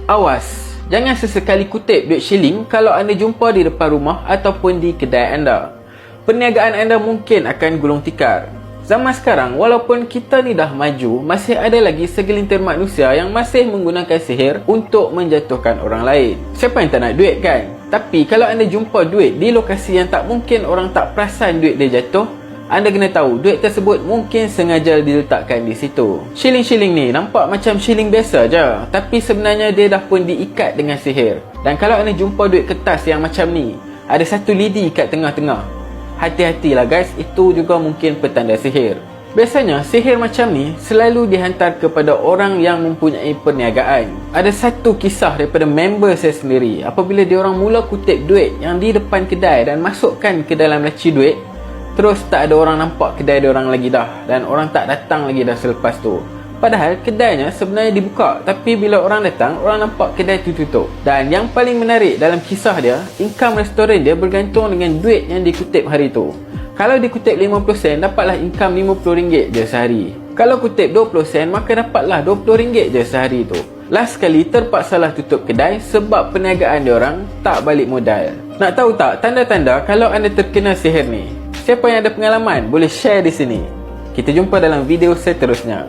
Awas, jangan sesekali kutip duit shilling kalau anda jumpa di depan rumah ataupun di kedai anda. Perniagaan anda mungkin akan gulung tikar. Zaman sekarang, walaupun kita ni dah maju, masih ada lagi segelintir manusia yang masih menggunakan sihir untuk menjatuhkan orang lain. Siapa yang tak nak duit kan? Tapi kalau anda jumpa duit di lokasi yang tak mungkin orang tak perasan duit dia jatuh, anda kena tahu duit tersebut mungkin sengaja diletakkan di situ. Shilling-shilling ni nampak macam shilling biasa je, tapi sebenarnya dia dah pun diikat dengan sihir. Dan kalau anda jumpa duit kertas yang macam ni, ada satu lidi kat tengah-tengah, hati-hatilah guys, itu juga mungkin petanda sihir. Biasanya sihir macam ni selalu dihantar kepada orang yang mempunyai perniagaan. Ada satu kisah daripada member saya sendiri. Apabila diorang mula kutip duit yang di depan kedai dan masukkan ke dalam laci duit, terus tak ada orang nampak kedai diorang lagi dah, dan orang tak datang lagi dah selepas tu. Padahal kedainya sebenarnya dibuka, tapi bila orang datang, orang nampak kedai tu tutup. Dan yang paling menarik dalam kisah dia, income restoran dia bergantung dengan duit yang dikutip hari tu. Kalau dikutip 50 sen, dapatlah income RM50 je sehari. Kalau kutip 20 sen, maka dapatlah RM20 je sehari tu. Last sekali terpaksalah tutup kedai sebab perniagaan diorang tak balik modal. Nak tahu tak tanda-tanda kalau anda terkena sihir ni? Siapa yang ada pengalaman boleh share di sini. Kita jumpa dalam video seterusnya.